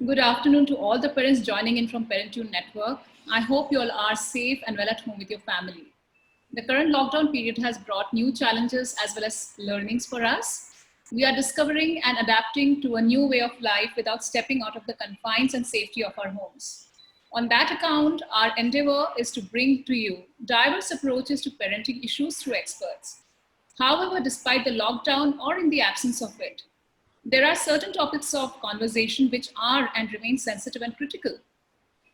Good afternoon to all the parents joining in from Parentune Network. I hope you all are safe and well at home with your family. The current lockdown period has brought new challenges as well as learnings for us. We are discovering and adapting to a new way of life without stepping out of the confines and safety of our homes. On that account, our endeavor is to bring to you diverse approaches to parenting issues through experts. However, despite the lockdown or in the absence of it, there are certain topics of conversation which are and remain sensitive and critical.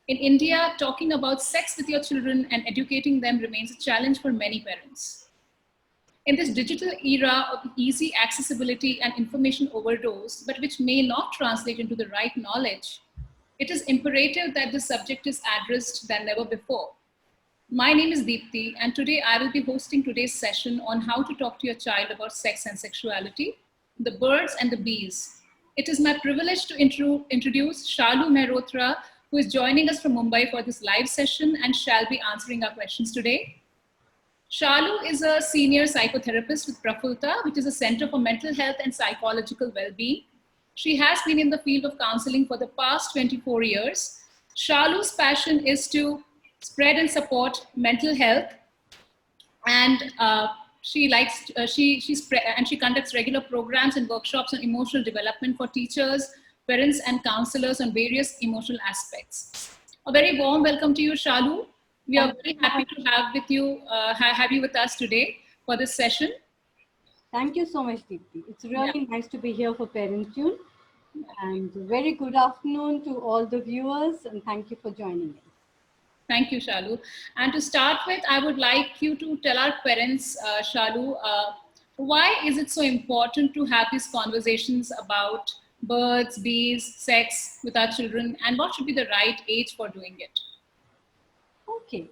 In India, talking about sex with your children and educating them remains a challenge for many parents. In this digital era of easy accessibility and information overdose, but which may not translate into the right knowledge, it is imperative that the subject is addressed than never before. My name is Deepthi, and today I will be hosting today's session on how to talk to your child about sex and sexuality, the birds and the bees. It is my privilege to introduce Shalu Mehrotra, who is joining us from Mumbai for this live session and shall be answering our questions today. Shalu is a senior psychotherapist with Prafulta, which is a center for mental health and psychological well-being. She has been in the field of counseling for the past 24 years. Shalu's passion is to spread and support mental health, and she conducts regular programs and workshops on emotional development for teachers, parents, and counselors on various emotional aspects. A very warm welcome to you, Shalu. We are very happy to have you with us today for this session. Thank you so much, Deepthi. It's really nice to be here for Parentune. And very good afternoon to all the viewers, and thank you for joining in. Thank you, Shalu. And to start with, I would like you to tell our parents, Shalu, why is it so important to have these conversations about birds, bees, sex with our children, and what should be the right age for doing it? Okay.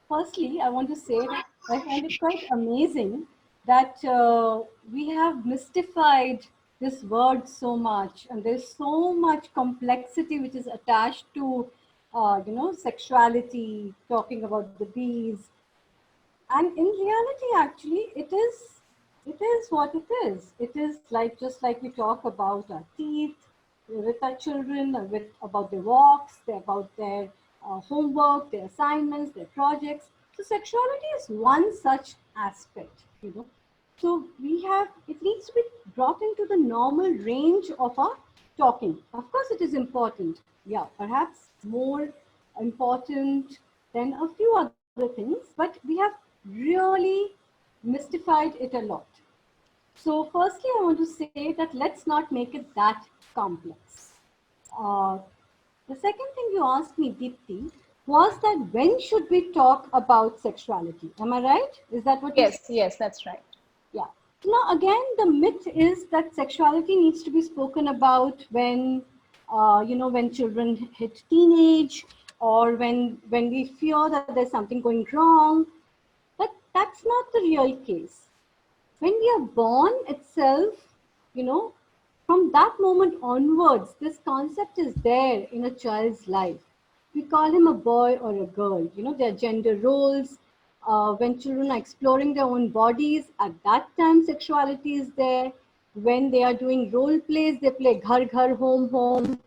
Firstly, I want to say that I find it quite amazing that we have mystified this word so much, and there's so much complexity which is attached to, sexuality, talking about the bees. And in reality, actually, it is what it is. It is like, just like we talk about our teeth with our children, about their walks, about their homework, their assignments, their projects. So sexuality is one such aspect. So it needs to be brought into the normal range of our talking. Of course, it is important. Yeah, perhaps more important than a few other things, but we have really mystified it a lot. So firstly, I want to say that let's not make it that complex. The second thing you asked me, Deepthi, was that when should we talk about sexuality? Am I right? Is that what you said? Yes, that's right. Yeah. Now, again, the myth is that sexuality needs to be spoken about when, when children hit teenage, or when we fear that there's something going wrong. But that's not the real case. When we are born itself, from that moment onwards, this concept is there in a child's life. We call him a boy or a girl. Their gender roles. When children are exploring their own bodies, at that time sexuality is there. When they are doing role plays, they play ghar ghar, home home.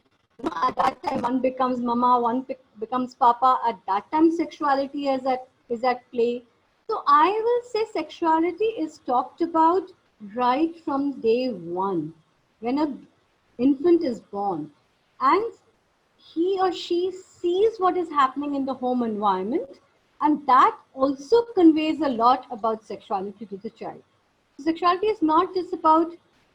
At that time, one becomes mama, one becomes papa. At that time, sexuality is at play. So I will say sexuality is talked about right from day one, when an infant is born, and he or she sees what is happening in the home environment, and that also conveys a lot about sexuality to the child. So sexuality is not just about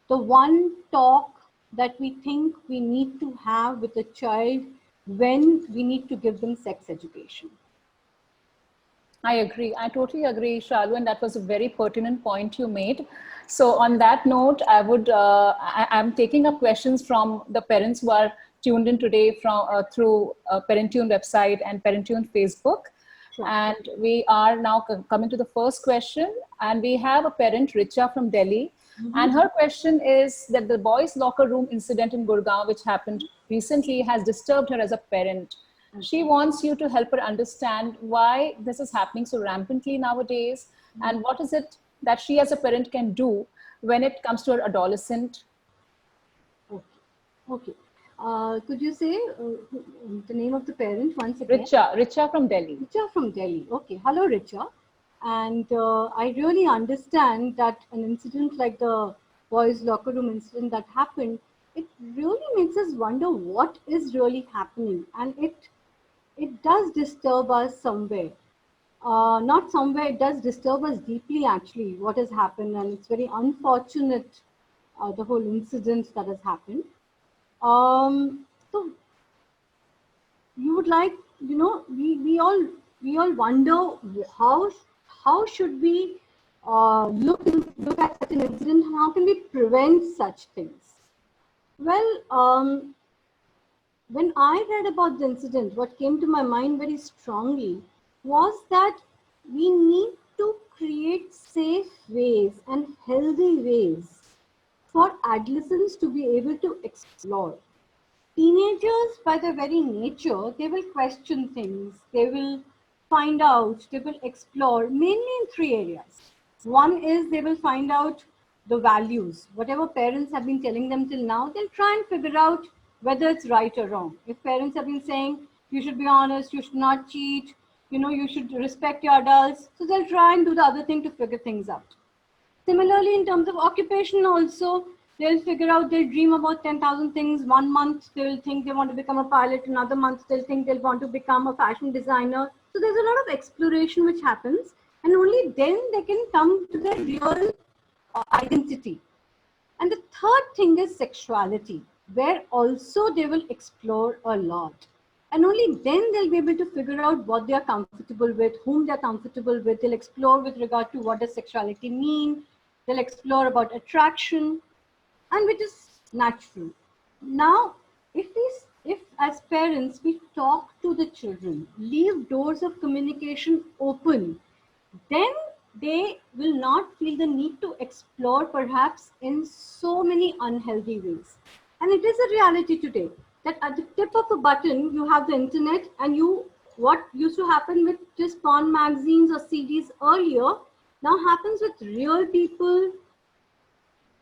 the one talk that we think we need to have with a child when we need to give them sex education. I agree. I totally agree, Shalu, and that was a very pertinent point you made. So on that note, I'm taking up questions from the parents who are tuned in today through Parentune website and Parentune Facebook. Sure. And we are now coming to the first question, and we have a parent, Richa from Delhi. And her question is that the boys' locker room incident in Gurgaon, which happened recently, has disturbed her as a parent. She wants you to help her understand why this is happening so rampantly nowadays, and what is it that she as a parent can do when it comes to her adolescent. Okay. Okay. Could you say the name of the parent once again? Richa from Delhi. Richa from Delhi. Okay. Hello, Richa. And I really understand that an incident like the boys' locker room incident that happened, it really makes us wonder what is really happening, and it does disturb us somewhere. Not somewhere, it does disturb us deeply actually what has happened, and it's very unfortunate, the whole incident that has happened. So you would like, we all wonder how how should we look at such an incident, how can we prevent such things. Well, when I read about the incident, what came to my mind very strongly was that we need to create safe ways and healthy ways for adolescents to be able to explore. Teenagers, by their very nature, they will question things, they will find out, they will explore, mainly in three areas. One is they will find out the values. Whatever parents have been telling them till now, they'll try and figure out whether it's right or wrong. If parents have been saying, you should be honest, you should not cheat, you should respect your adults, so they'll try and do the other thing to figure things out. Similarly, in terms of occupation also, they'll figure out, they'll dream about 10,000 things. One month, they'll think they want to become a pilot. Another month, they'll think they'll want to become a fashion designer. So there's a lot of exploration which happens. And only then they can come to their real identity. And the third thing is sexuality, where also they will explore a lot. And only then they'll be able to figure out what they are comfortable with, whom they're comfortable with. They'll explore with regard to what does sexuality mean. They'll explore about attraction, and which is natural. Now, if as parents we talk to the children, leave doors of communication open, then they will not feel the need to explore perhaps in so many unhealthy ways. And it is a reality today that at the tip of a button you have the internet, and what used to happen with just porn magazines or CDs earlier now happens with real people,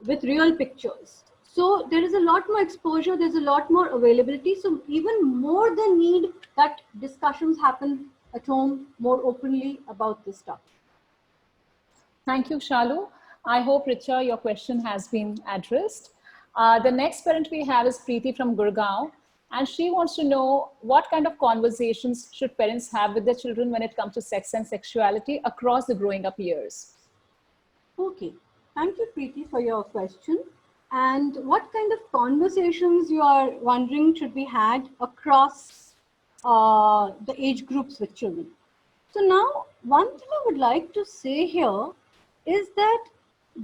with real pictures. So there is a lot more exposure, there's a lot more availability. So even more the need that discussions happen at home more openly about this stuff. Thank you, Shalu. I hope, Richa, your question has been addressed. The next parent we have is Preeti from Gurgaon, and she wants to know what kind of conversations should parents have with their children when it comes to sex and sexuality across the growing up years. Okay, thank you, Preeti, for your question. And what kind of conversations you are wondering should be had across the age groups with children? So now, one thing I would like to say here is that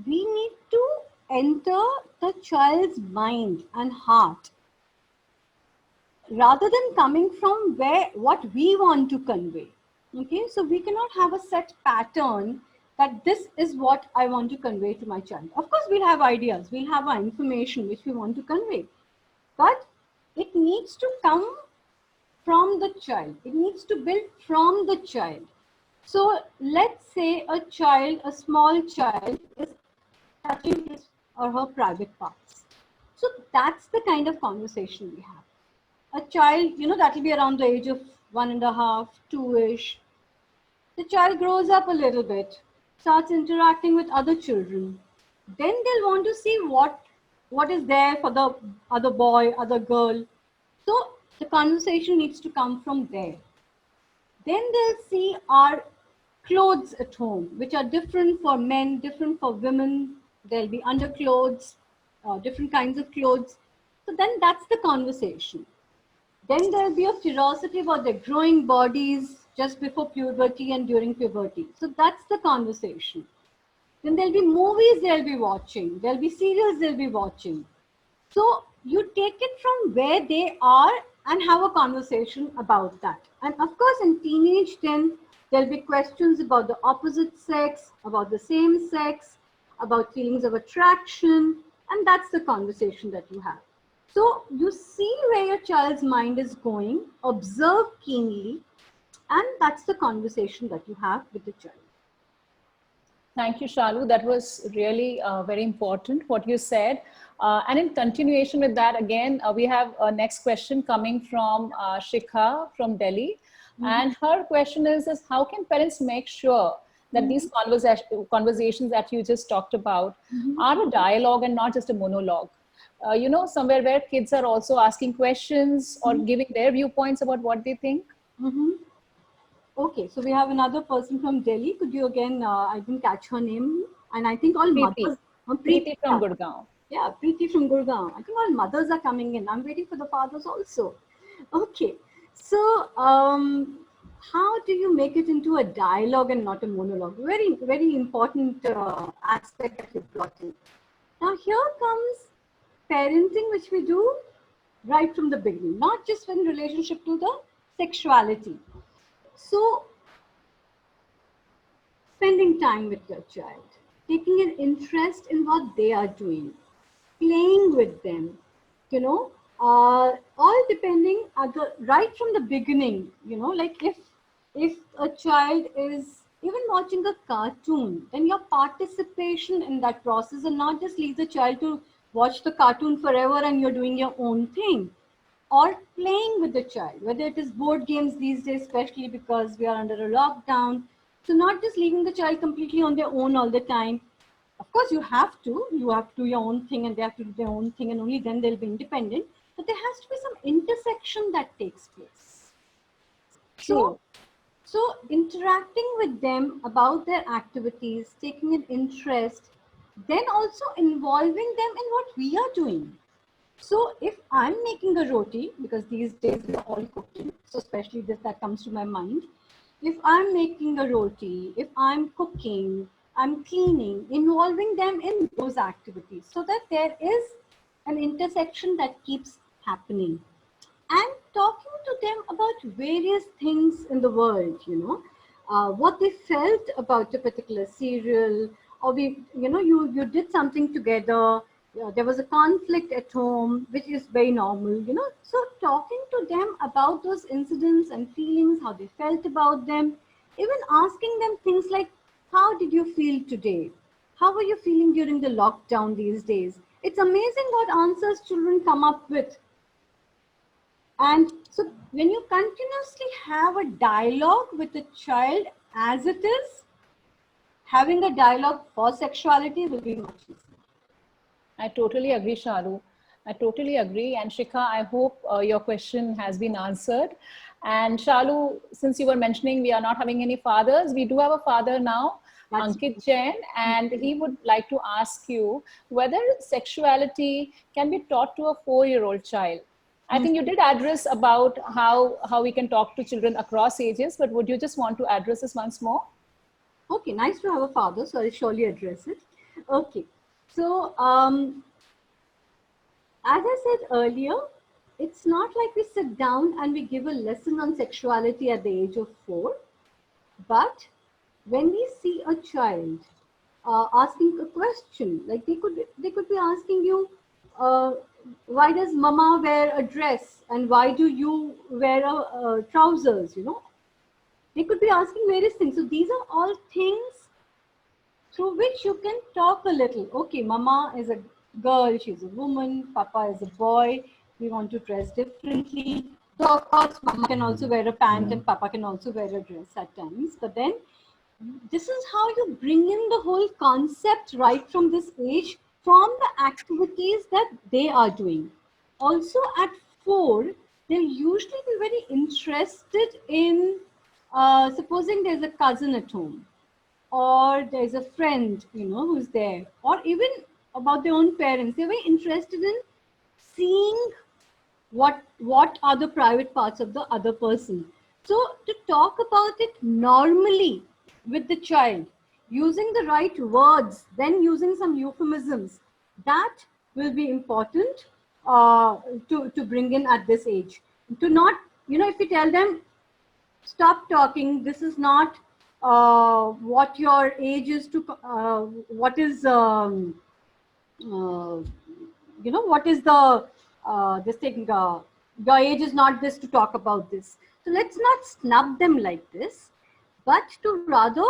we need to enter the child's mind and heart rather than coming from what we want to convey. Okay, so we cannot have a set pattern that this is what I want to convey to my child. Of course, we'll have ideas, we'll have our information which we want to convey, but it needs to come from the child. It needs to build from the child. So let's say a small child is touching his or her private parts. So that's the kind of conversation we have. A child, that will be around the age of 1.5, 2-ish. The child grows up a little bit, starts interacting with other children. Then they'll want to see what is there for the other boy, other girl. So the conversation needs to come from there. Then they'll see our clothes at home, which are different for men, different for women. There'll be underclothes, different kinds of clothes. So then that's the conversation. Then there'll be a curiosity about their growing bodies just before puberty and during puberty. So that's the conversation. Then there'll be movies they'll be watching. There'll be serials they'll be watching. So you take it from where they are and have a conversation about that. And of course, in teenage, then there'll be questions about the opposite sex, about the same sex, about feelings of attraction, and that's the conversation that you have. So you see where your child's mind is going, observe keenly, and that's the conversation that you have with the child. Thank you, Shalu. That was really very important what you said. And in continuation with that, again, we have a next question coming from Shikha from Delhi. And her question is how can parents make sure that these conversations that you just talked about are a dialogue and not just a monologue? Somewhere where kids are also asking questions or giving their viewpoints about what they think. Okay, so we have another person from Delhi. Could you again, I didn't catch her name. And I think all Preeti. mothers. Preeti from Gurgaon. Yeah, Preeti from Gurgaon. I think all mothers are coming in. I'm waiting for the fathers also. Okay, so how do you make it into a dialogue and not a monologue? Very, very important aspect that you brought in. Now here comes parenting, which we do right from the beginning, not just in relationship to the sexuality. So, spending time with your child, taking an interest in what they are doing, playing with them, all depending right from the beginning, like if a child is even watching a cartoon, then your participation in that process and not just leave the child to watch the cartoon forever and you're doing your own thing or playing with the child, whether it is board games these days, especially because we are under a lockdown. So not just leaving the child completely on their own all the time. Of course, you have to do your own thing and they have to do their own thing and only then they'll be independent. But there has to be some intersection that takes place. True. So interacting with them about their activities, taking an interest, then also involving them in what we are doing. So if I'm making a roti, because these days we're all cooking, so especially this that comes to my mind. If I'm making a roti, if I'm cooking, I'm cleaning, involving them in those activities so that there is an intersection that keeps happening. And talking to them about various things in the world, what they felt about a particular serial, or you did something together, there was a conflict at home, which is very normal, So talking to them about those incidents and feelings, how they felt about them, even asking them things like, how did you feel today? How are you feeling during the lockdown these days? It's amazing what answers children come up with. And so when you continuously have a dialogue with a child as it is, having a dialogue for sexuality will be much easier. I totally agree, Shalu. I totally agree. And Shikha, I hope your question has been answered. And Shalu, since you were mentioning we are not having any fathers, we do have a father now, Ankit Jain, and he would like to ask you whether sexuality can be taught to a 4-year-old child. I think you did address about how we can talk to children across ages, but would you just want to address this once more? Okay, nice to have a father, so I'll surely address it. Okay, so as I said earlier, it's not like we sit down and we give a lesson on sexuality at the age of 4, but when we see a child asking a question, like they could be asking you, why does mama wear a dress and why do you wear trousers, They could be asking various things. So these are all things through which you can talk a little. Okay, mama is a girl, she's a woman, papa is a boy, we want to dress differently. So of course, mama can also wear a pant and papa can also wear a dress at times. But then this is how you bring in the whole concept right from this age, from the activities that they are doing. Also at 4, they'll usually be very interested in, supposing there's a cousin at home, or there's a friend, who's there, or even about their own parents. They're very interested in seeing what are the private parts of the other person. So to talk about it normally with the child, using the right words, then using some euphemisms, that will be important to bring in at this age. To not, if you tell them, stop talking, this is not what your age is to, what is, what is the, this thing, your age is not this to talk about this. So let's not snub them like this, but to rather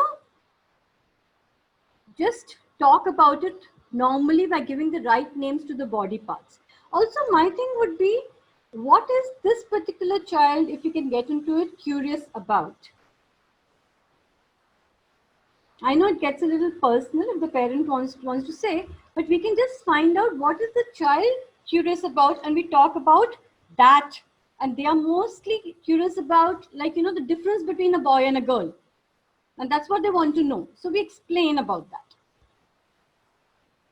just talk about it normally by giving the right names to the body parts. Also, my thing would be, what is this particular child, if you can get into it, curious about? I know it gets a little personal if the parent wants to say, but we can just find out what is the child curious about, and we talk about that. And they are mostly curious about, like, you know, the difference between a boy and a girl. And that's what they want to know. So we explain about that.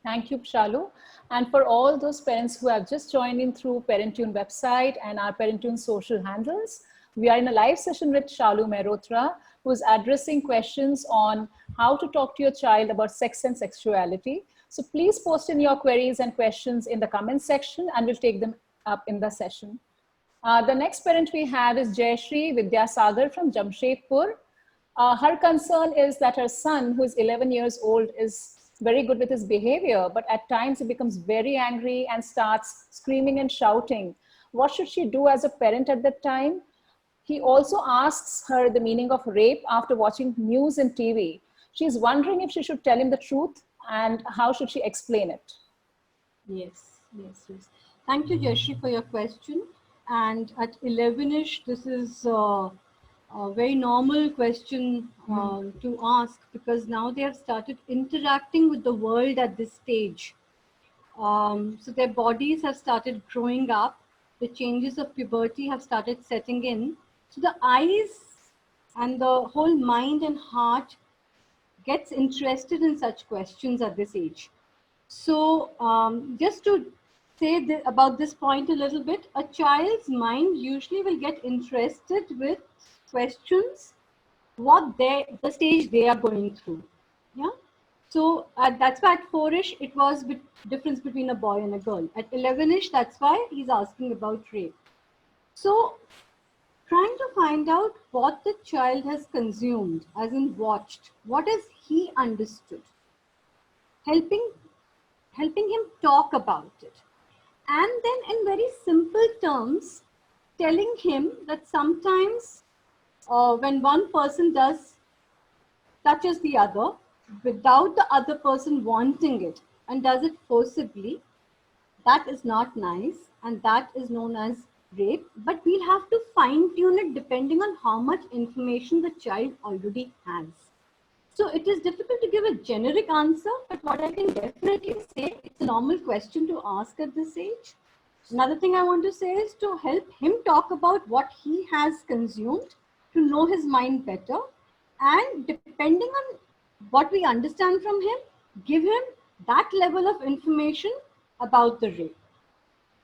Thank you, Shalu. And for all those parents who have just joined in through Parentune website and our Parentune social handles, we are in a live session with Shalu Mehrotra, who is addressing questions on how to talk to your child about sex and sexuality. So please post in your queries and questions in the comment section, and we'll take them up in the session. The next parent we have is Jayashree Vidyasagar from Jamshedpur. Her concern is that her son, who is 11 years old, is very good with his behavior, but at times he becomes very angry and starts screaming and shouting. What should she do as a parent at that time? He also asks her the meaning of rape after watching news and TV. She's wondering if she should tell him the truth and how should she explain it. Yes. Thank you, Jayashree, for your question. And at 11ish, this is a very normal question to ask, because now they have started interacting with the world at this stage. So their bodies have started growing up. The changes of puberty have started setting in. So the eyes and the whole mind and heart gets interested in such questions at this age. So just to say about this point a little bit, a child's mind usually will get interested with questions the stage they are going through. Yeah. So that's why at 4ish it was difference between a boy and a girl. At 11ish, that's why he's asking about rape. So trying to find out what the child has consumed, as in watched, what has he understood, helping him talk about it, and then in very simple terms telling him that sometimes when one person touches the other without the other person wanting it and does it forcibly, that is not nice, and that is known as rape. But we'll have to fine tune it depending on how much information the child already has. So it is difficult to give a generic answer, but what I can definitely say, it's a normal question to ask at this age. Another thing I want to say is to help him talk about what he has consumed, to know his mind better, and depending on what we understand from him, give him that level of information about the rape.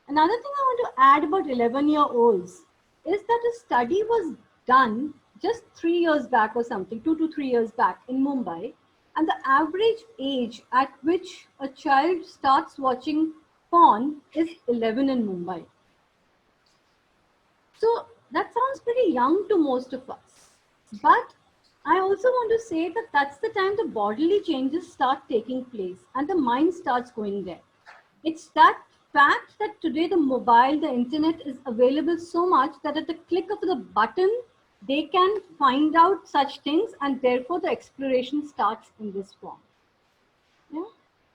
Another thing I want to add about 11-year-olds is that a study was done just 3 years back or something, 2 to 3 years back in Mumbai, and the average age at which a child starts watching porn is 11 in Mumbai. So that sounds pretty young to most of us. But I also want to say that that's the time the bodily changes start taking place and the mind starts going there. It's that fact that today the mobile, the internet is available so much that at the click of the button, they can find out such things, and therefore the exploration starts in this form. Yeah.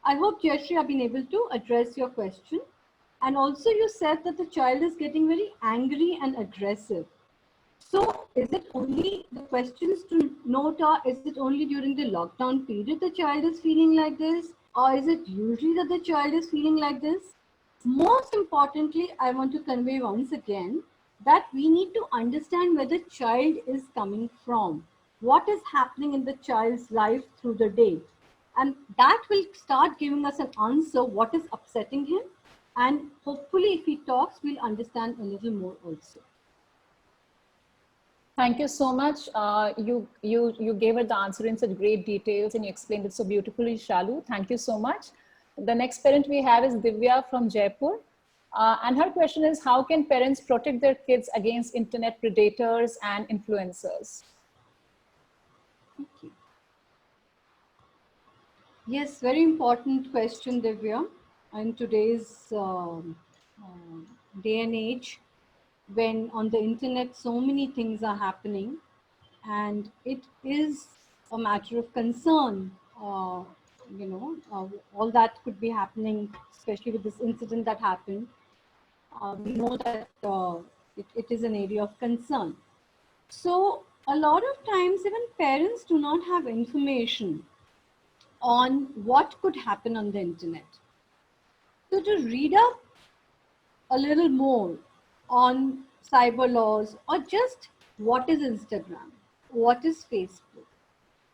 I hope, Jayashree, I've been able to address your question. And also you said that the child is getting very angry and aggressive. So is it only, the questions to note are, is it only during the lockdown period the child is feeling like this? Or is it usually that the child is feeling like this? Most importantly, I want to convey once again that we need to understand where the child is coming from. What is happening in the child's life through the day? And that will start giving us an answer what is upsetting him. And hopefully if he talks, we'll understand a little more also. Thank you so much. You gave her the answer in such great details and you explained it so beautifully, Shalu. Thank you so much. The next parent we have is Divya from Jaipur. And her question is, how can parents protect their kids against internet predators and influencers? Okay. Yes, very important question, Divya. In today's day and age, when on the internet so many things are happening, and it is a matter of concern all that could be happening, especially with this incident that happened. We know that it is an area of concern. So a lot of times even parents do not have information on what could happen on the internet. So to read up a little more on cyber laws, or just what is Instagram, what is Facebook,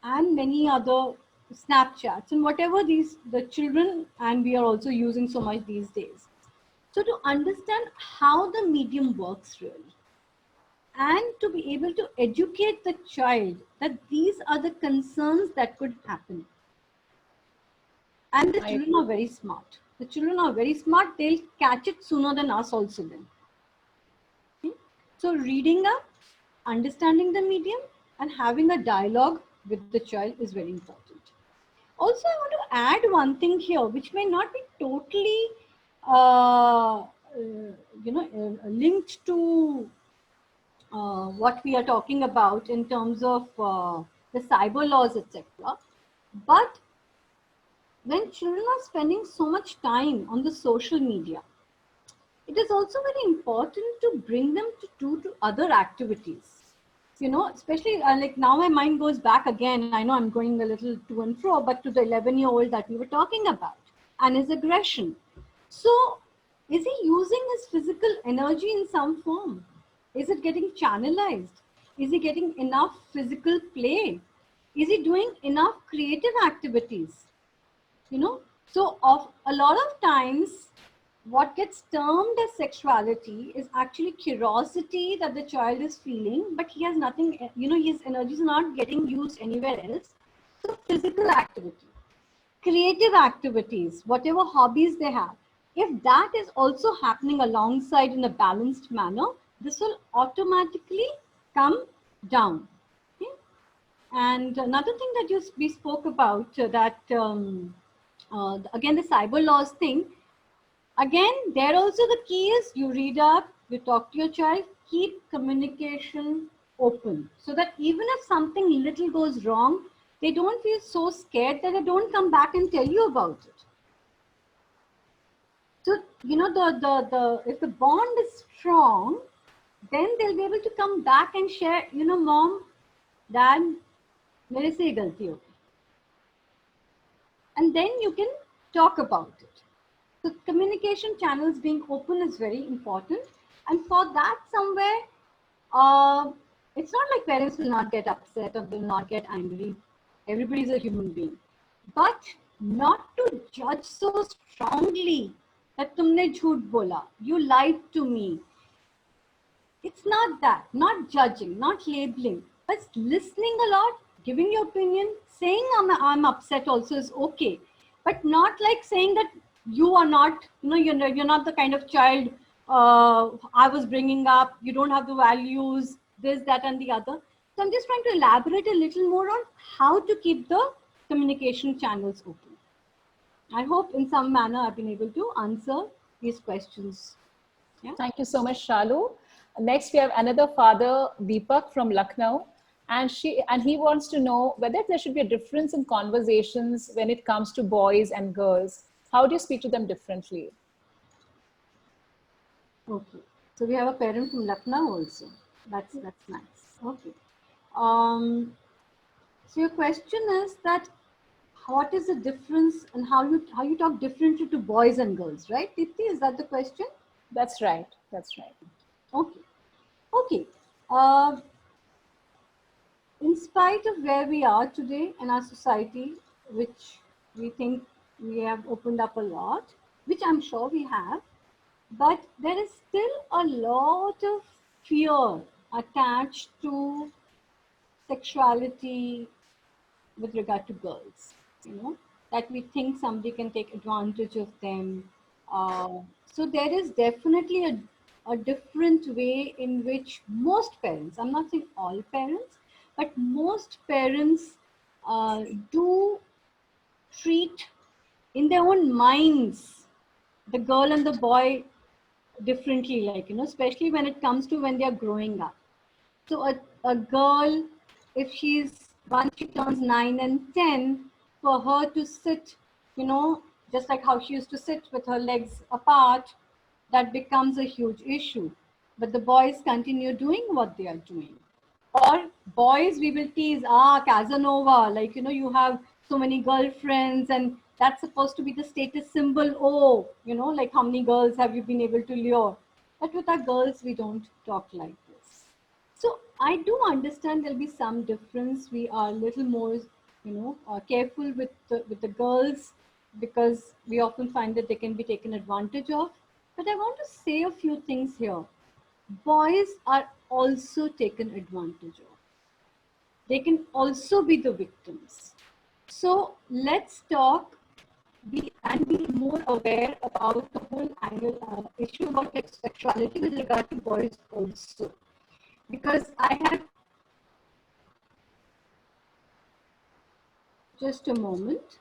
and many other Snapchats and whatever the children and we are also using so much these days. So to understand how the medium works really, and to be able to educate the child that these are the concerns that could happen. And the children are very smart. The children are very smart. They'll catch it sooner than us also then. Okay? So reading up, understanding the medium, and having a dialogue with the child is very important. Also, I want to add one thing here, which may not be totally, linked to what we are talking about in terms of the cyber laws, etc. But when children are spending so much time on the social media, it is also very important to bring them to do other activities. Especially like now my mind goes back again. I know I'm going a little to and fro, but to the 11-year-old that we were talking about and his aggression. So is he using his physical energy in some form? Is it getting channelized? Is he getting enough physical play? Is he doing enough creative activities? So of a lot of times, what gets termed as sexuality is actually curiosity that the child is feeling, but he has nothing, his energy is not getting used anywhere else. So physical activity, creative activities, whatever hobbies they have, if that is also happening alongside in a balanced manner, this will automatically come down. Okay? And another thing that we spoke about, that again, the cyber laws thing, again, there also the key is you read up, you talk to your child, keep communication open, so that even if something little goes wrong, they don't feel so scared that they don't come back and tell you about it. So, if the bond is strong, then they'll be able to come back and share, mom, dad, mere se ye galti ho gayi. And then you can talk about it. So communication channels being open is very important. And for that somewhere, it's not like parents will not get upset or will not get angry. Everybody is a human being. But not to judge so strongly that tumne jhoot bola, you lied to me. It's not that, not judging, not labeling, but listening a lot, giving your opinion, saying I'm upset also is okay. But not like saying that you are not, you're not the kind of child I was bringing up, you don't have the values, this, that, and the other. So I'm just trying to elaborate a little more on how to keep the communication channels open. I hope in some manner I've been able to answer these questions. Yeah? Thank you so much, Shalu. Next, we have another father, Deepak from Lucknow. And he wants to know whether there should be a difference in conversations when it comes to boys and girls. How do you speak to them differently? Okay. So we have a parent from Lucknow also. That's nice. Okay. So your question is that what is the difference and how you talk differently to boys and girls, right, Deepti? Is that the question? That's right. That's right. Okay. Okay. In spite of where we are today in our society, which we think we have opened up a lot, which I'm sure we have, but there is still a lot of fear attached to sexuality with regard to girls, that we think somebody can take advantage of them. So there is definitely a different way in which most parents, I'm not saying all parents, but most parents do treat in their own minds the girl and the boy differently, like, especially when it comes to when they are growing up. So a girl, if once she turns 9 and 10, for her to sit, just like how she used to sit with her legs apart, that becomes a huge issue. But the boys continue doing what they are doing. Or boys, we will tease, Casanova, like, you have so many girlfriends, and that's supposed to be the status symbol. Oh, like how many girls have you been able to lure? But with our girls, we don't talk like this. So I do understand there'll be some difference. We are a little more, careful with the girls, because we often find that they can be taken advantage of. But I want to say a few things here. Boys are also taken advantage of. They can also be the victims. So let's talk and be more aware about the whole issue about sexuality with regard to boys also. Because I have, just a moment.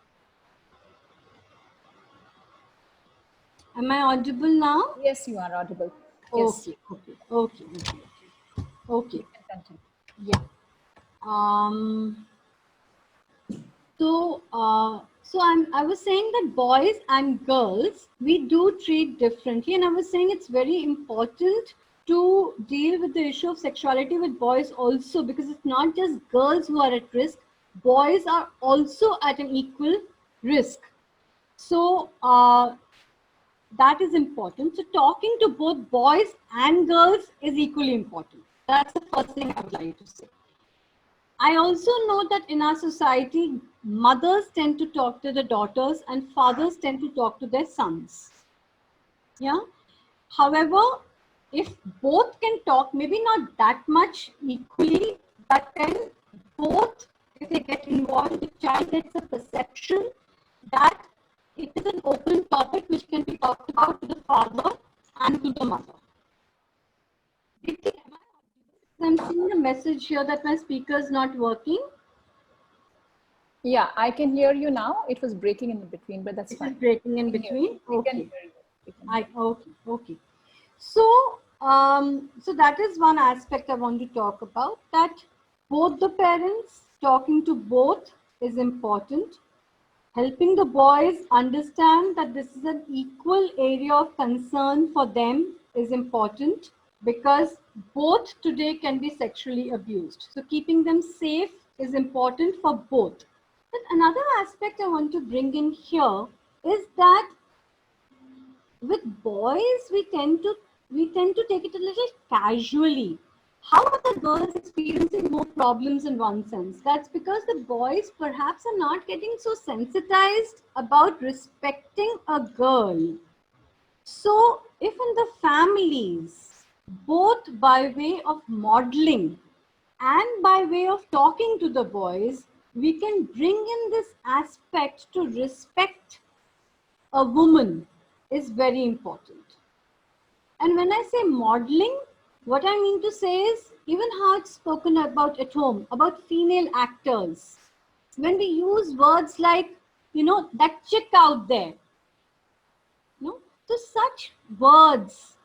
Am I audible now? Yes, you are audible. Yes. Okay. Continue. Yeah. I was saying that boys and girls, we do treat differently, and I was saying it's very important to deal with the issue of sexuality with boys also, because it's not just girls who are at risk, boys are also at an equal risk. So that is important. So talking to both boys and girls is equally important. That's the first thing I would like to say. I also know that in our society, mothers tend to talk to the daughters and fathers tend to talk to their sons. Yeah. However, if both can talk, maybe not that much equally, but then both, if they get involved, the child gets a perception that it is an open topic which can be talked about to the father and to the mother. I'm seeing a message here that my speaker is not working. Yeah, I can hear you now. It was breaking in between, but that's fine. It's breaking in between. Okay. Okay. So, so that is one aspect I want to talk about, that both the parents talking to both is important. Helping the boys understand that this is an equal area of concern for them is important, because both today can be sexually abused. So keeping them safe is important for both. But another aspect I want to bring in here is that with boys, we tend to take it a little casually. How are the girls experiencing more problems in one sense? That's because the boys perhaps are not getting so sensitized about respecting a girl. So if in the families, both by way of modeling and by way of talking to the boys, we can bring in this aspect to respect a woman is very important. And when I say modeling, what I mean to say is even how it's spoken about at home, about female actors. When we use words like, that chick out there, so such words,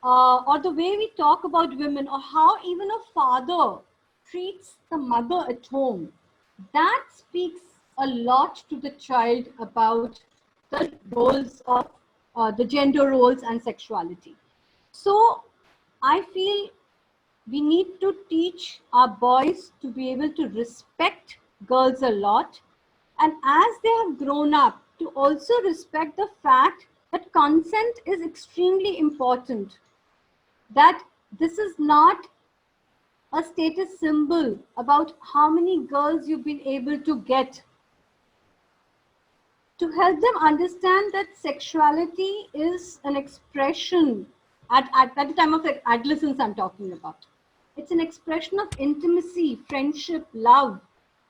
or the way we talk about women, or how even a father treats the mother at home, that speaks a lot to the child about the roles of the gender roles and sexuality. So I feel we need to teach our boys to be able to respect girls a lot, and as they have grown up, to also respect the fact that consent is extremely important, that this is not a status symbol about how many girls you've been able to get. To help them understand that sexuality is an expression at the time of adolescence I'm talking about. It's an expression of intimacy, friendship, love.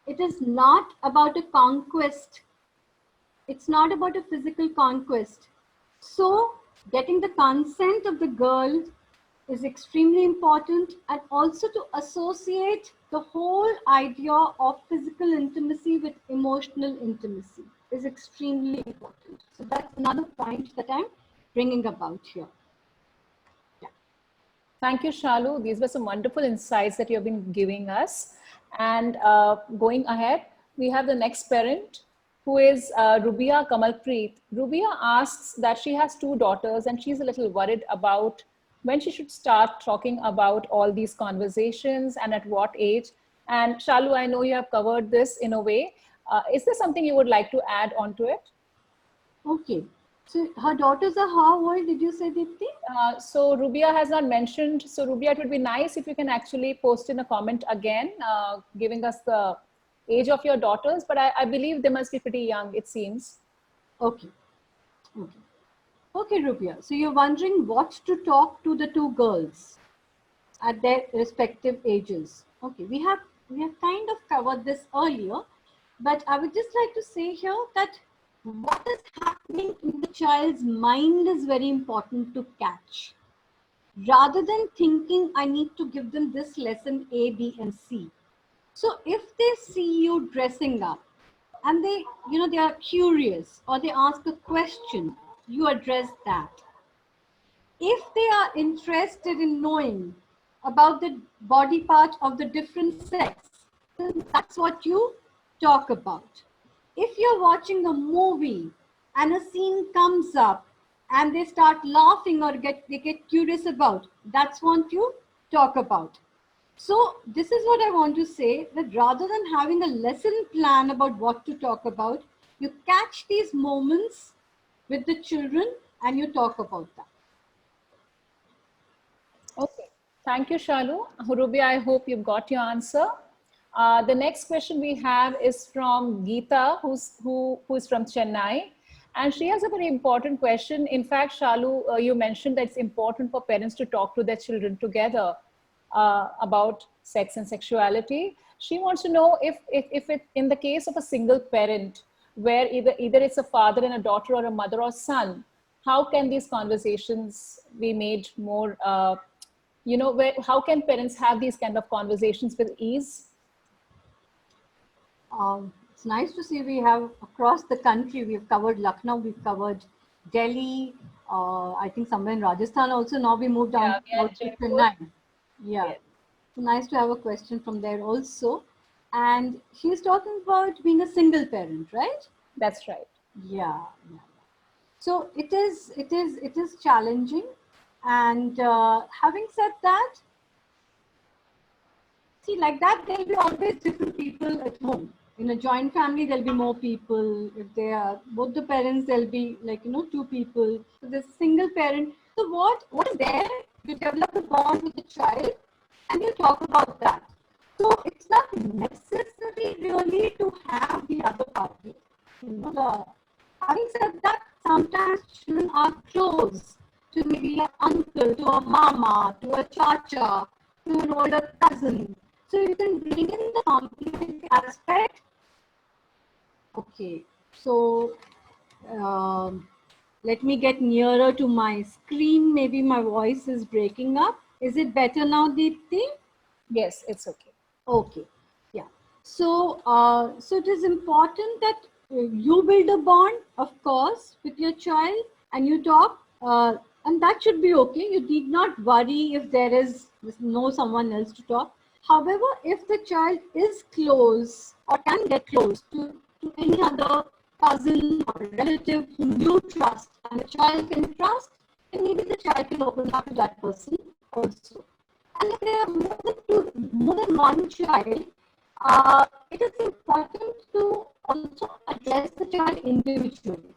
It is not about a conquest. It's not about a physical conquest. So getting the consent of the girl is extremely important, and also to associate the whole idea of physical intimacy with emotional intimacy is extremely important. So that's another point that I'm bringing about here. Yeah. Thank you, Shalu. These were some wonderful insights that you have been giving us. And going ahead, we have the next parent. who is Rubia Kamalpreet. Rubia asks that she has two daughters and she's a little worried about when she should start talking about all these conversations and at what age. And Shalu, I know you have covered this in a way. Is there something you would like to add onto it? Okay. So her daughters are how old did you say, Deepti? So Rubia has not mentioned. So Rubia, it would be nice if you can actually post in a comment again, giving us the age of your daughters. But I believe they must be pretty young, it seems. Okay. Okay. Okay, Rubia. So you're wondering what to talk to the two girls at their respective ages. Okay, we have kind of covered this earlier, but I would just like to say here that what is happening in the child's mind is very important to catch. Rather than thinking I need to give them this lesson A, B, and C. So if they see you dressing up and they are curious or they ask a question, you address that. If they are interested in knowing about the body part of the different sex, then that's what you talk about. If you're watching a movie and a scene comes up and they start laughing or they get curious about, that's what you talk about. So this is what I want to say, that rather than having a lesson plan about what to talk about, you catch these moments with the children and you talk about that. Okay, thank you, Shalu. Rubia, I hope you've got your answer. The next question we have is from Geeta, who's from Chennai. And she has a very important question. In fact, Shalu, you mentioned that it's important for parents to talk to their children together about sex and sexuality. She wants to know if it, in the case of a single parent, where either it's a father and a daughter or a mother or son, how can these conversations be made more, how can parents have these kind of conversations with ease? It's nice to see we have across the country, we've covered Lucknow, we've covered Delhi, I think somewhere in Rajasthan also. Now we moved down to Chennai. Yeah. Yes. So nice to have a question from there also. And she's talking about being a single parent, right? That's right. Yeah. So it is challenging. And having said that, see, like that, there'll be always different people at home. In a joint family, there'll be more people. If they are both the parents, there'll be two people. So there's a single parent. So what is there? You develop a bond with the child, and you talk about that. So it's not necessary really to have the other party. Having said that, sometimes children are close to maybe an uncle, to a mama, to a chacha, to an older cousin. So you can bring in the complementary aspect. Okay, so let me get nearer to my screen. Maybe my voice is breaking up. Is it better now, Deepti? Yes, it's okay. Okay, yeah. So, so it is important that you build a bond, of course, with your child, and you talk, and that should be okay. You need not worry if there is no someone else to talk. However, if the child is close or can get close to any other cousin or relative whom you trust and the child can trust, then maybe the child can open up to that person also. And if there are more than one child, it is important to also address the child individually.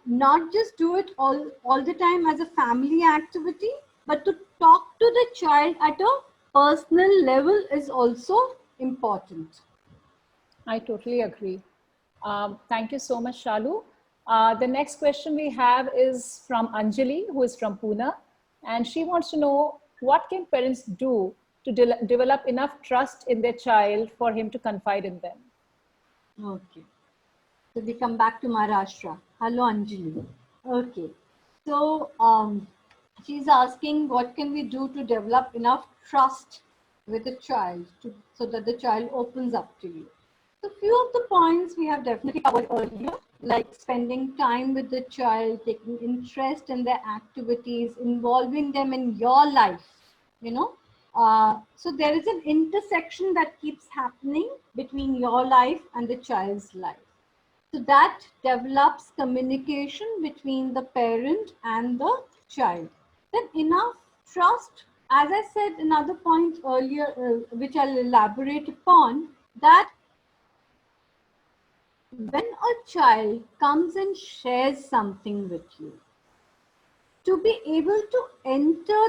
Not just do it all the time as a family activity, but to talk to the child at a personal level is also important. I totally agree. Thank you so much, Shalu. The next question we have is from Anjali, who is from Pune. And she wants to know, what can parents do to develop enough trust in their child for him to confide in them? Okay. So we come back to Maharashtra. Hello, Anjali. Okay. So she's asking, what can we do to develop enough trust with a child so that the child opens up to you? So few of the points we have definitely covered earlier, like spending time with the child, taking interest in their activities, involving them in your life, So there is an intersection that keeps happening between your life and the child's life. So that develops communication between the parent and the child. Then enough trust, as I said another point earlier, which I'll elaborate upon, that when a child comes and shares something with you, to be able to enter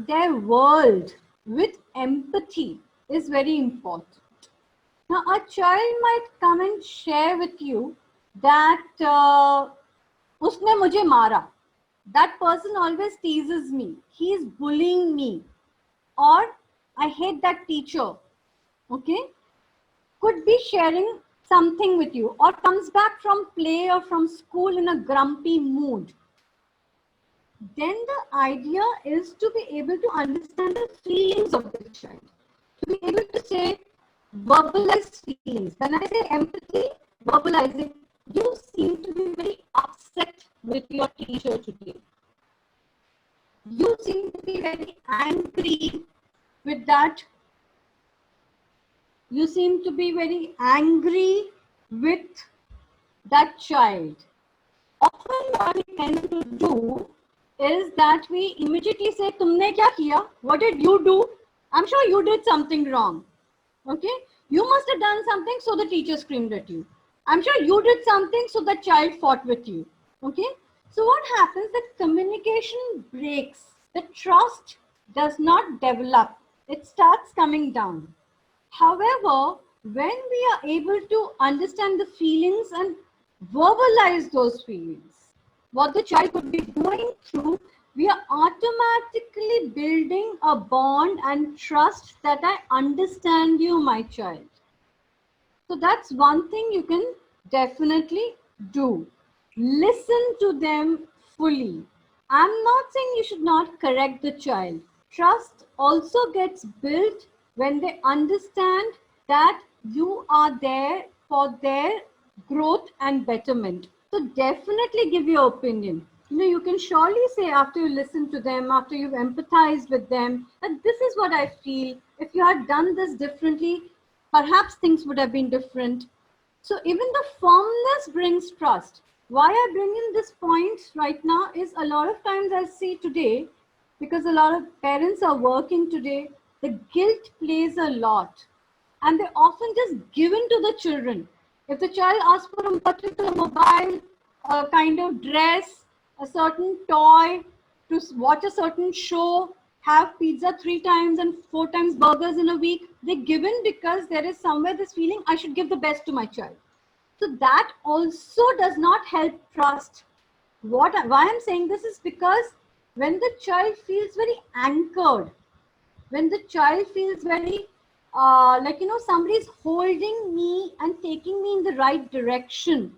their world with empathy is very important. Now, a child might come and share with you that उसने मुझे मारा. That person always teases me. He is bullying me. Or I hate that teacher. Okay? Could be sharing something with you, or comes back from play or from school in a grumpy mood. Then the idea is to be able to understand the feelings of the child. To be able to say, verbalize feelings. When I say empathy, verbalizing, you seem to be very upset with your teacher today. You seem to be very angry with that. You seem to be very angry with that child. Often what we tend to do is that we immediately say, "Tumne kya kiya? What did you do? I'm sure you did something wrong. Okay? You must have done something, so the teacher screamed at you. I'm sure you did something, so the child fought with you." Okay? So what happens? That communication breaks. The trust does not develop. It starts coming down. However, when we are able to understand the feelings and verbalize those feelings, what the child could be going through, we are automatically building a bond and trust that I understand you, my child. So that's one thing you can definitely do. Listen to them fully. I'm not saying you should not correct the child. Trust also gets built when they understand that you are there for their growth and betterment. So definitely give your opinion. You can surely say, after you listen to them, after you've empathized with them, that this is what I feel. If you had done this differently, perhaps things would have been different. So even the firmness brings trust. Why I bring in this point right now is, a lot of times I see today, because a lot of parents are working today, the guilt plays a lot. And they often just give in to the children. If the child asks for a particular mobile, a kind of dress, a certain toy, to watch a certain show, have pizza 3 times and 4 times burgers in a week, they give in because there is somewhere this feeling, I should give the best to my child. So that also does not help trust. Why I'm saying this is because when the child feels very anchored, when the child feels very somebody's holding me and taking me in the right direction,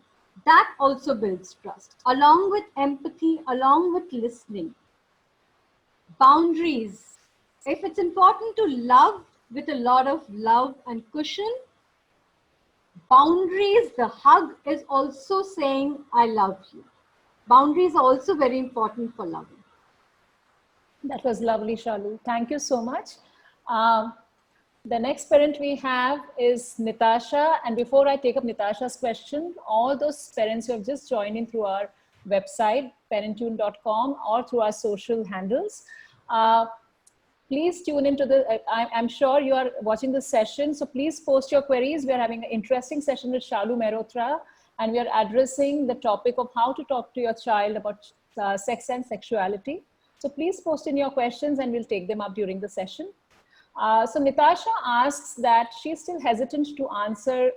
that also builds trust, along with empathy, along with listening. Boundaries. If it's important to love with a lot of love and cushion, boundaries, the hug is also saying, I love you. Boundaries are also very important for loving. That was lovely, Shalu. Thank you so much. The next parent we have is Nitasha. And before I take up Nitasha's question, all those parents who have just joined in through our website, parentune.com, or through our social handles, please tune into I'm sure you are watching this session, so please post your queries. We are having an interesting session with Shalu Mehrotra, and we are addressing the topic of how to talk to your child about sex and sexuality. So please post in your questions and we'll take them up during the session. So Nitasha asks that she's still hesitant to answer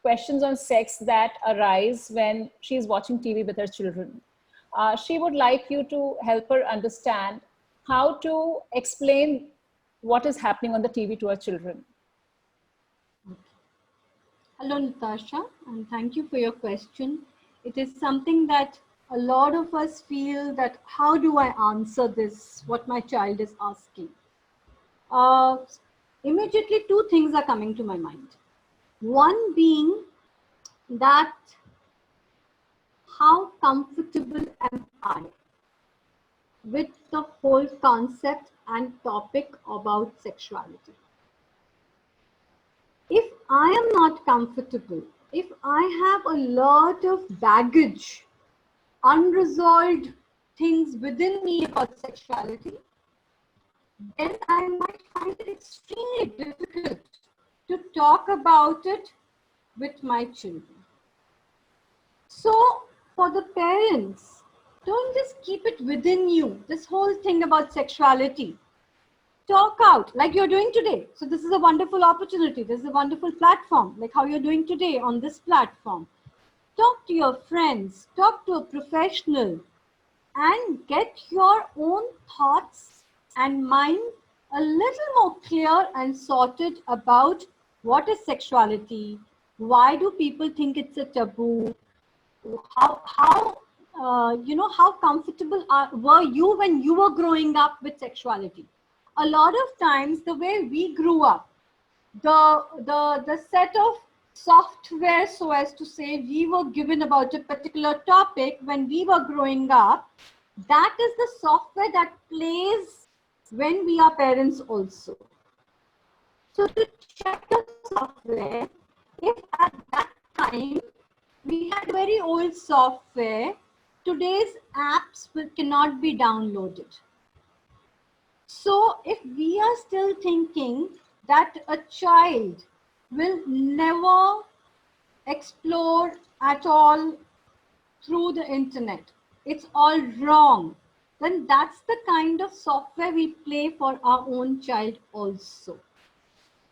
questions on sex that arise when she's watching TV with her children. She would like you to help her understand how to explain what is happening on the TV to our children. Hello, Natasha, and thank you for your question. It is something that a lot of us feel, that how do I answer this, what my child is asking? Immediately, 2 things are coming to my mind. One being that how comfortable am I? with the whole concept and topic about sexuality. If I am not comfortable, if I have a lot of baggage, unresolved things within me about sexuality, then I might find it extremely difficult to talk about it with my children. So, for the parents, don't just keep it within you, this whole thing about sexuality. Talk out like you're doing today. So, this is a wonderful opportunity. This is a wonderful platform, like how you're doing today on this platform. Talk to your friends, talk to a professional, and get your own thoughts and mind a little more clear and sorted about what is sexuality, why do people think it's a taboo, how comfortable were you when you were growing up with sexuality. A lot of times the way we grew up, the set of software, so as to say, we were given about a particular topic when we were growing up, that is the software that plays when we are parents also. So to check your software, if at that time we had very old software, today's apps cannot be downloaded. So if we are still thinking that a child will never explore at all through the internet, it's all wrong, then that's the kind of software we play for our own child also.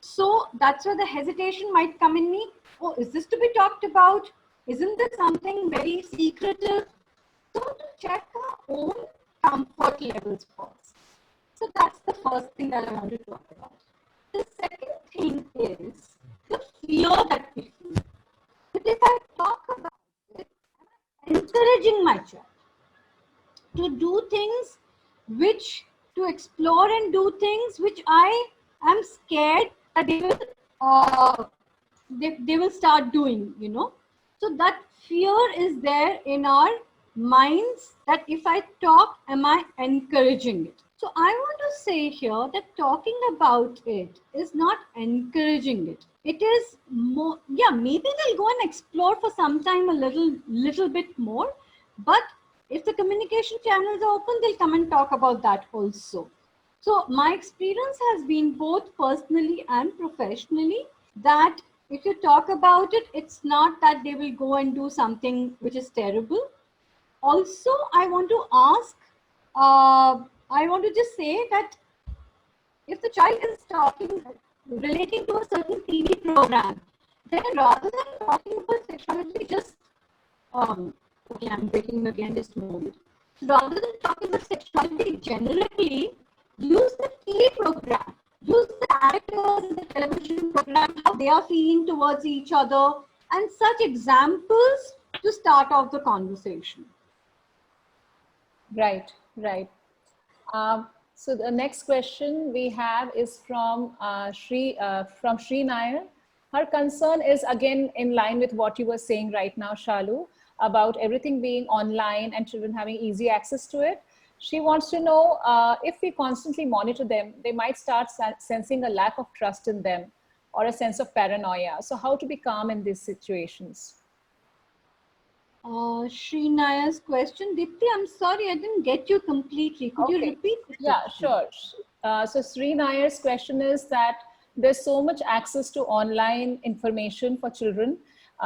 So that's where the hesitation might come in me. Oh, is this to be talked about? Isn't this something very secretive? So to check our own comfort levels first. So that's the first thing that I want to talk about. The second thing is the fear that we feel. But if I talk about it, I'm encouraging my child to do things to explore and do things which I am scared that they will start doing, So that fear is there in our minds that if I talk, am I encouraging it? So I want to say here that talking about it is not encouraging it. It is more, maybe they'll go and explore for some time a little bit more, but if the communication channels are open, they'll come and talk about that also. So my experience has been both personally and professionally that if you talk about it, it's not that they will go and do something which is terrible. Also, I want to just say that if the child is relating to a certain TV program, then rather than talking about sexuality, I'm breaking again this moment. Rather than talking about sexuality generally, use the TV program, use the actors in the television program, how they are feeling towards each other, and such examples to start off the conversation. Right. So the next question we have is from Shri Nair. Her concern is again in line with what you were saying right now, Shalu, about everything being online and children having easy access to it. She wants to know if we constantly monitor them, they might start sensing a lack of trust in them or a sense of paranoia. So how to be calm in these situations? Shri Naya's question. Dipti, I'm sorry, I didn't get you completely. Could you repeat the question? Yeah, sure. So Sri Nair's question is that there's so much access to online information for children,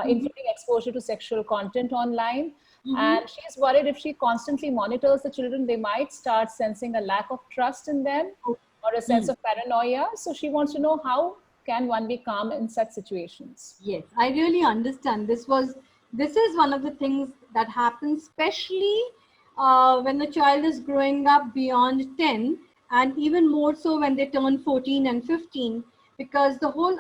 including exposure to sexual content online. And she's worried if she constantly monitors the children, they might start sensing a lack of trust in them or a sense of paranoia. So she wants to know, how can one be calm in such situations? Yes, I really understand. This is one of the things that happens, especially when the child is growing up beyond 10, and even more so when they turn 14 and 15, because the whole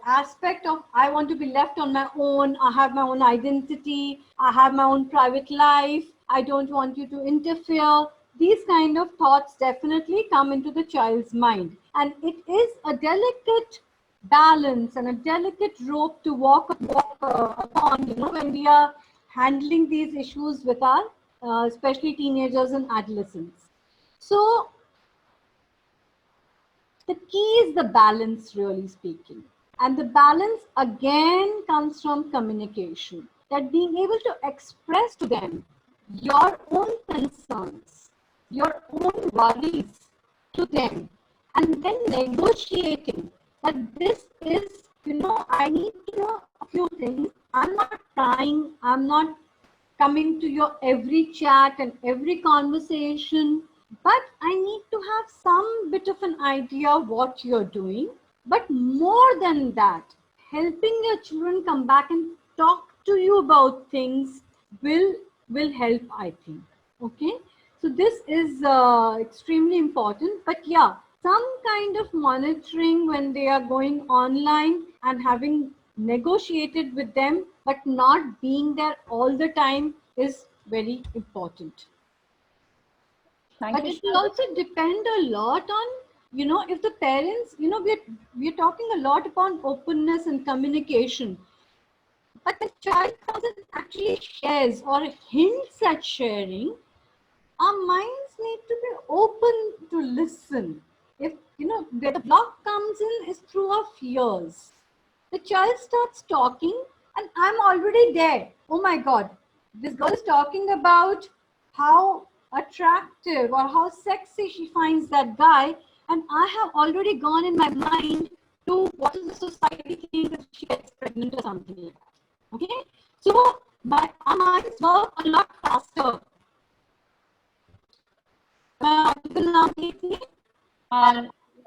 aspect of I want to be left on my own, I have my own identity, I have my own private life, I don't want you to interfere. These kind of thoughts definitely come into the child's mind. And it is a delicate balance and a delicate rope to walk upon, when we are handling these issues with our, especially teenagers and adolescents. So the key is the balance, really speaking. And the balance again comes from communication. That being able to express to them your own concerns, your own worries to them, and then negotiating that this is, I need to know a few things. I'm not trying, I'm not coming to your every chat and every conversation, but I need to have some bit of an idea what you're doing. But more than that, helping your children come back and talk to you about things will help, I think. Okay, so this is extremely important. But yeah, some kind of monitoring when they are going online and having negotiated with them, but not being there all the time is very important. Thank But you, it will Shalu. also depend a lot on, if the parents, we're talking a lot about openness and communication. But the child comes and actually shares or hints at sharing, our minds need to be open to listen. If, where the block comes in is through our fears. The child starts talking and I'm already there. Oh my God, this girl is talking about how attractive or how sexy she finds that guy. And I have already gone in my mind to what is the society think if she gets pregnant or something like that. Okay? So our minds work a lot faster.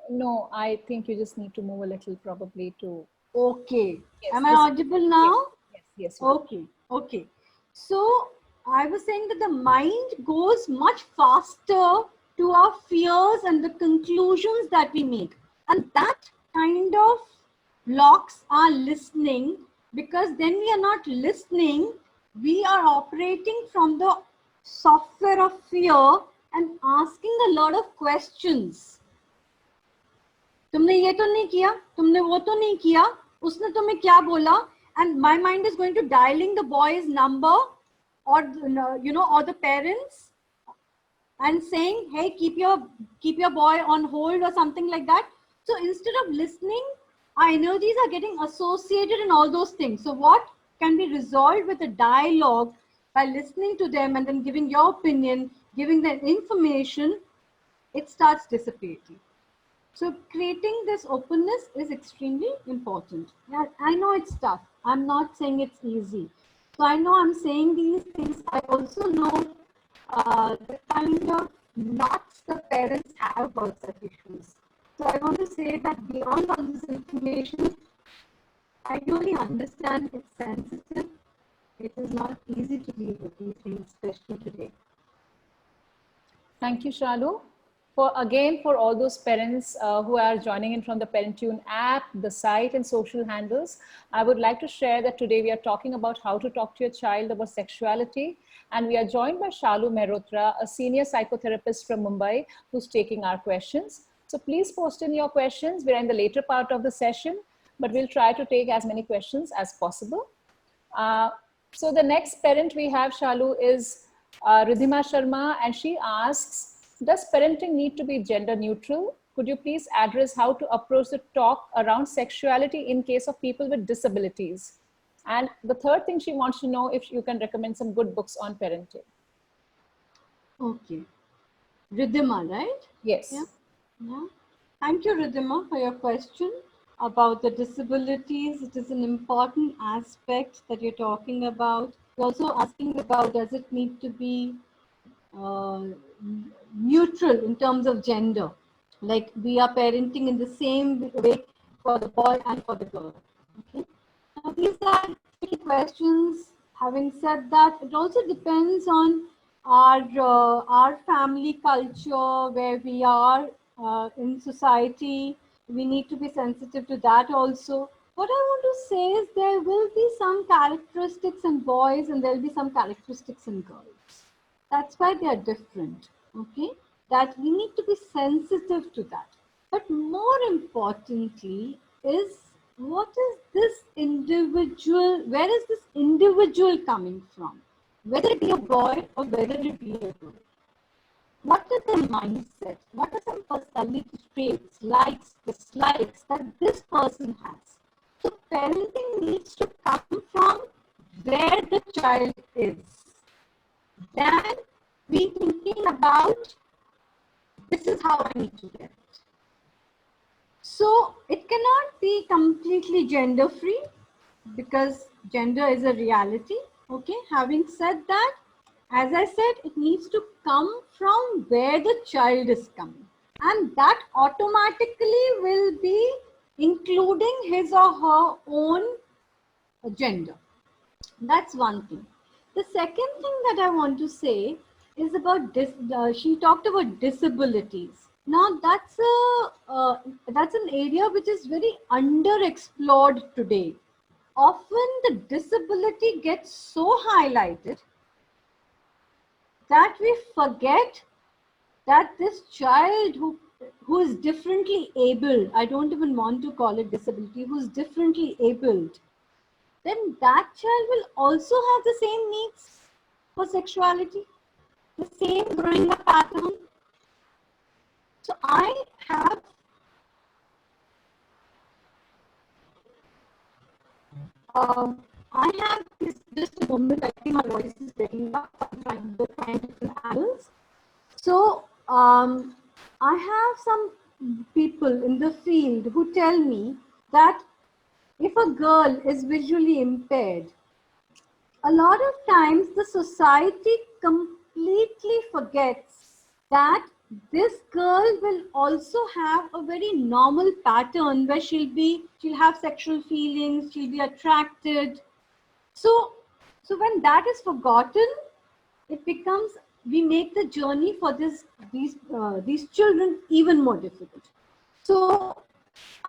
No, I think you just need to move a little, probably to. Okay. Yes, Am I audible now? Yes. Okay. So I was saying that the mind goes much faster to our fears and the conclusions that we make. And that kind of blocks our listening, because then we are not listening, we are operating from the software of fear and asking a lot of questions. तुमने ये तो नहीं किया, तुमने वो तो नहीं किया, उसने तुम्हें क्या बोला, and my mind is going to dialing the boy's number or or the parents and saying, hey, keep your boy on hold or something like that. So instead of listening, our energies are getting associated in all those things. So what can be resolved with a dialogue by listening to them and then giving your opinion, giving them information, it starts dissipating. So creating this openness is extremely important. Yeah, I know it's tough. I'm not saying it's easy. So I know I'm saying these things. I also know the kind of knots the parents have about such issues. So I want to say that beyond all this information, I really understand it's sensitive. It is not easy to deal with these things, especially today. Thank you, Shalu. For all those parents who are joining in from the Parentune app, the site and social handles, I would like to share that today we are talking about how to talk to your child about sexuality. And we are joined by Shalu Mehrotra, a senior psychotherapist from Mumbai, who's taking our questions. So please post in your questions. We're in the later part of the session, but we'll try to take as many questions as possible. So the next parent we have, Shalu, is Ridhima Sharma, and she asks, does parenting need to be gender neutral? Could you please address how to approach the talk around sexuality in case of people with disabilities? And the third thing she wants to know if you can recommend some good books on parenting. Okay. Ridhima, right? Yes. Yeah. Thank you, Ridhima, for your question about the disabilities. It is an important aspect that you're talking about. You're also asking about, does it need to be neutral in terms of gender? Like we are parenting in the same way for the boy and for the girl. Okay. Now these are three questions. Having said that, it also depends on our family culture, where we are in society. We need to be sensitive to that also. What I want to say is there will be some characteristics in boys and there will be some characteristics in girls. That's why they are different. Okay, that we need to be sensitive to that. But more importantly is, what is this individual, where is this individual coming from? Whether it be a boy or whether it be a girl. what is the mindset, what are some personality traits, likes, dislikes that this person has. So parenting needs to come from where the child is. Then we thinking about this is how I need to get it. So it cannot be completely gender free because gender is a reality. Okay, having said that, as I said, it needs to come from where the child is coming, and that automatically will be including his or her own gender. That's one thing. The second thing that I want to say is about this. She talked about disabilities. Now that's an area which is very underexplored today. Often the disability gets so highlighted that we forget that this child who is differently abled, I don't even want to call it disability, who's differently abled, then that child will also have the same needs for sexuality, the same growing up pattern. So I have this, just a moment, I think my voice is breaking up. I'm trying different angles. So I have some people in the field who tell me that if a girl is visually impaired, a lot of times the society completely forgets that this girl will also have a very normal pattern where she'll have sexual feelings, she'll be attracted. So when that is forgotten, it becomes, we make the journey for these children even more difficult. So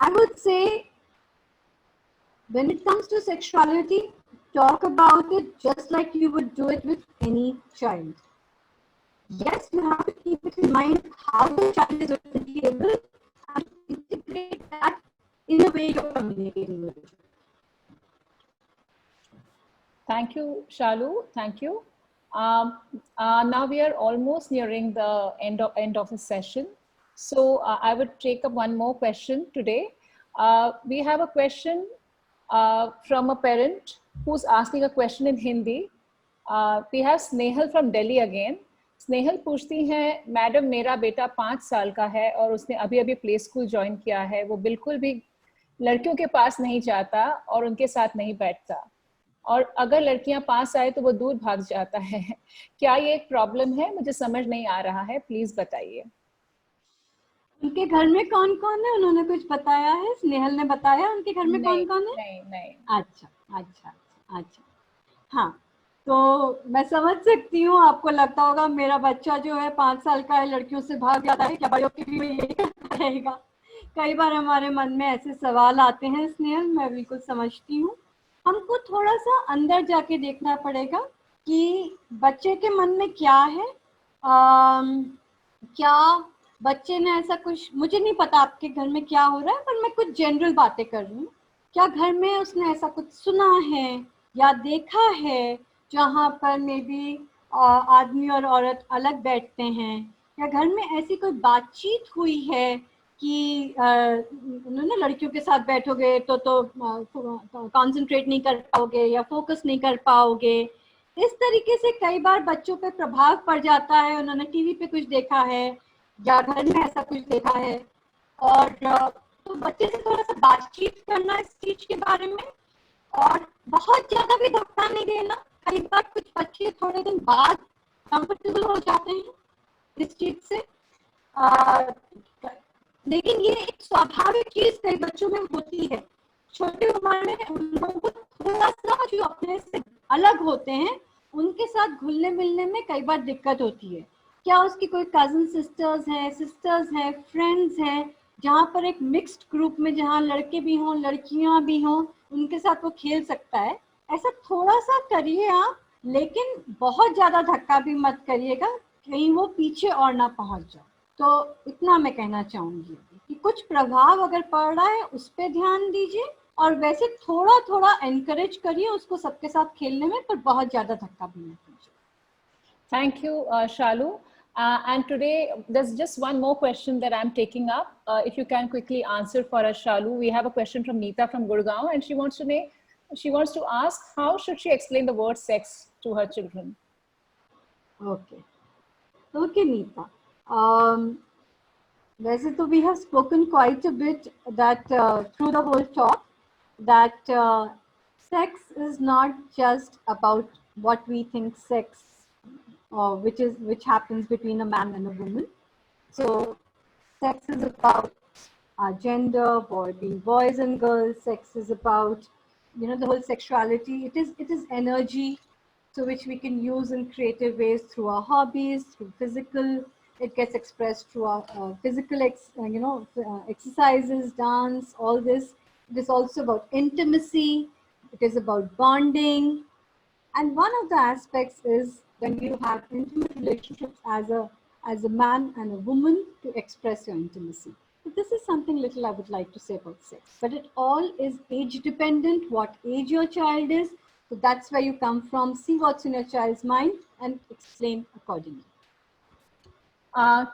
I would say, when it comes to sexuality, talk about it just like you would do it with any child. Yes, you have to keep it in mind how the child is already able and integrate that in a way you're communicating with it. Thank you, Shalu. Thank you. Now we are almost nearing the end of the session. So I would take up one more question today. We have a question from a parent who's asking a question in Hindi. We have Snehal from Delhi again. Snehal पूछती हैं, madam मेरा बेटा 5 साल का है और उसने अभी अभी प्ले स्कूल ज्वाइन किया है, वो बिल्कुल भी लड़कियों के पास नहीं जाता और उनके साथ नहीं बैठता, और अगर लड़कियां पास आए तो वो दूर भाग जाता है. क्या ये एक प्रॉब्लम है? मुझे समझ नहीं आ रहा है, प्लीज बताइए. उनके घर में कौन कौन है? उन्होंने कुछ बताया है? स्नेहल ने बताया उनके घर में कौन कौन है? नहीं. अच्छा. हाँ, तो मैं समझ सकती हूँ, आपको लगता होगा मेरा बच्चा जो है 5 साल का है, लड़कियों से भाग जाता है, क्या बड़ों की भी यही करता रहेगा? कई बार हमारे मन में ऐसे सवाल आते हैं स्नेहल, मैं बिल्कुल समझती हूँ. हमको थोड़ा सा अंदर जाके देखना पड़ेगा कि बच्चे के मन में क्या है. क्या बच्चे ने ऐसा कुछ, मुझे नहीं पता आपके घर में क्या हो रहा है, पर मैं कुछ जनरल बातें कर रही हूँ. क्या घर में उसने ऐसा कुछ सुना है या देखा है जहाँ पर मे बी आदमी और औरत अलग बैठते हैं, या घर में ऐसी कोई बातचीत हुई है कि उन्होंने लड़कियों के साथ बैठोगे तो कंसंट्रेट नहीं कर पाओगे या फोकस नहीं कर पाओगे. इस तरीके से कई बार बच्चों पे प्रभाव पड़ जाता है, उन्होंने टीवी पे कुछ देखा है या घर में ऐसा कुछ देखा है, और तो बच्चे से थोड़ा सा बातचीत करना इस चीज के बारे में, और बहुत ज्यादा भी धक्का नहीं देना. कई बार कुछ बच्चे थोड़े दिन बाद कंफर्टेबल हो जाते हैं इस चीज से, लेकिन ये एक स्वाभाविक चीज कई बच्चों में होती है. छोटी उम्र में उन लोगों को थोड़ा सा जो अपने से अलग होते हैं उनके साथ घुलने मिलने में कई बार दिक्कत होती है. क्या उसकी कोई कजन सिस्टर्स हैं, फ्रेंड्स हैं, जहाँ पर एक मिक्स्ड ग्रुप में जहाँ लड़के भी हों लड़कियां भी हों, उनके साथ वो खेल सकता है. ऐसा थोड़ा सा करिए आप, लेकिन बहुत ज्यादा धक्का भी मत करिएगा, कहीं वो पीछे और ना पहुंच जाए. तो इतना मैं कहना चाहूंगी कि कुछ प्रभाव अगर पड़ रहा है उस पर ध्यान दीजिए, और वैसे थोड़ा थोड़ा एनकरेज करिए उसको सबके साथ खेलने में, पर बहुत ज्यादा धक्का भी मत कीजिए. Thank you, Shalu. And today, there's just one more question that I'm taking up. If you can quickly answer for us, Shalu. We have a question from Neeta from Gurgaon, and she wants to ask, how should she explain the word sex to her children? Okay. Okay, Neeta. वैसे तो we have spoken quite a bit that through the whole talk that sex is not just about what we think sex which happens between a man and a woman. So sex is about gender, being boys and girls. Sex is about, you know, the whole sexuality. It is energy, so which we can use in creative ways through our hobbies, through physical. It gets expressed through our physical, exercises, dance, all this. It is also about intimacy. It is about bonding. And one of the aspects is when you have intimate relationships as a man and a woman to express your intimacy. So this is something little I would like to say about sex. But it all is age dependent, what age your child is. So that's where you come from, see what's in your child's mind and explain accordingly.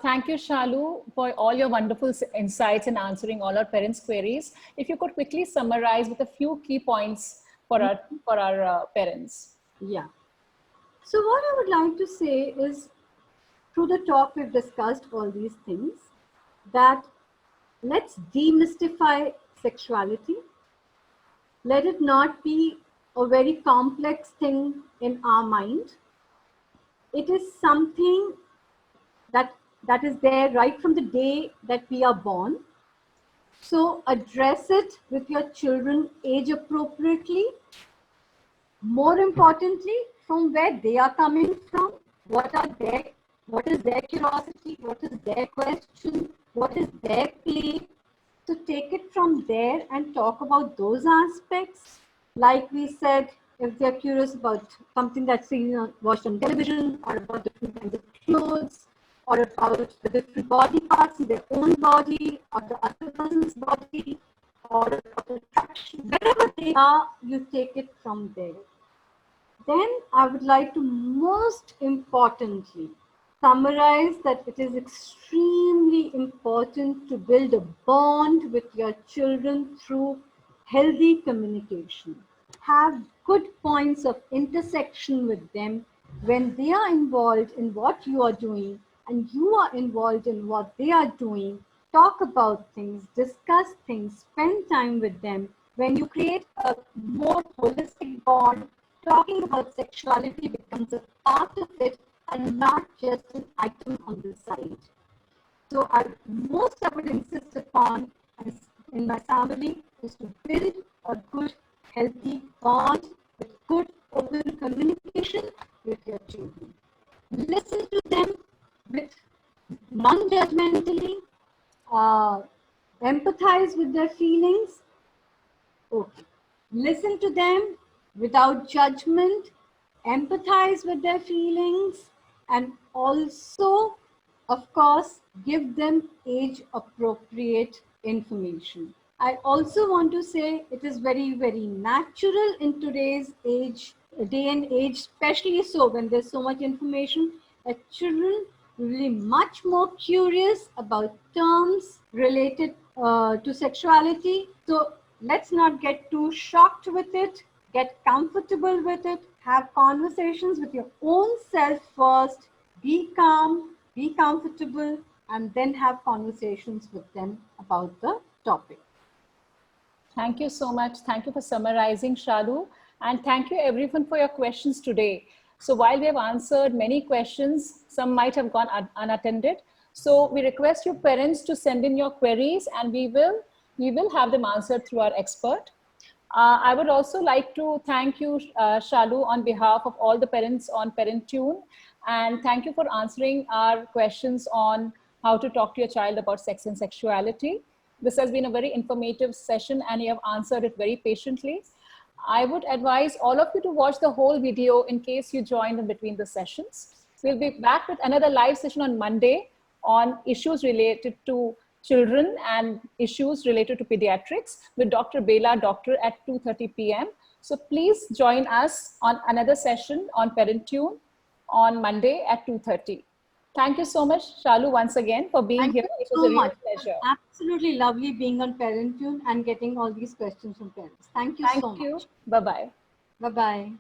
Thank you, Shalu, for all your wonderful insights and answering all our parents' queries. If you could quickly summarize with a few key points for our parents. Yeah. So what I would like to say is, through the talk we've discussed all these things, that let's demystify sexuality. Let it not be a very complex thing in our mind. It is something that is there right from the day that we are born. So address it with your children age appropriately. More importantly, from where they are coming from, what is their curiosity, what is their question, what is their play. So take it from there and talk about those aspects. Like we said, if they're curious about something that's watched on television, or about different kinds of clothes, or about the different body parts in their own body or the other person's body, or about attraction, wherever they are, you take it from there. Then I would like to most importantly summarize that it is extremely important to build a bond with your children through healthy communication. Have good points of intersection with them when they are involved in what you are doing and you are involved in what they are doing. Talk about things, discuss things, spend time with them. When you create a more holistic bond, talking about sexuality becomes a part of it and not just an item on the side. So I would insist upon in my family is to build a good, healthy bond with good, open communication with your children. Listen to them with non-judgmentally, empathize with their feelings. Okay. Listen to them without judgment, empathize with their feelings, and also, of course, give them age appropriate information. I also want to say it is very, very natural in today's day and age, especially so when there's so much information, that children are really much more curious about terms related to sexuality. So let's not get too shocked with it. Get comfortable with it. Have conversations with your own self first. Be calm, be comfortable, and then have conversations with them about the topic. Thank you so much. Thank you for summarizing, Shalu. And thank you everyone for your questions today. So while we have answered many questions, some might have gone unattended. So we request your parents to send in your queries and we will have them answered through our expert. I would also like to thank you, Shalu, on behalf of all the parents on ParentTune. And thank you for answering our questions on how to talk to your child about sex and sexuality. This has been a very informative session and you have answered it very patiently. I would advise all of you to watch the whole video in case you joined in between the sessions. We'll be back with another live session on Monday on issues related to children and issues related to pediatrics with Dr. Bela Doctor at 2:30 p.m. So please join us on another session on ParentTune on Monday at 2:30. Thank you so much, Shalu, once again for being Thank here. you It was so a real much. pleasure. Absolutely lovely being on Parentune and getting all these questions from parents. Thank you Thank so you. much. Bye-bye. Bye-bye.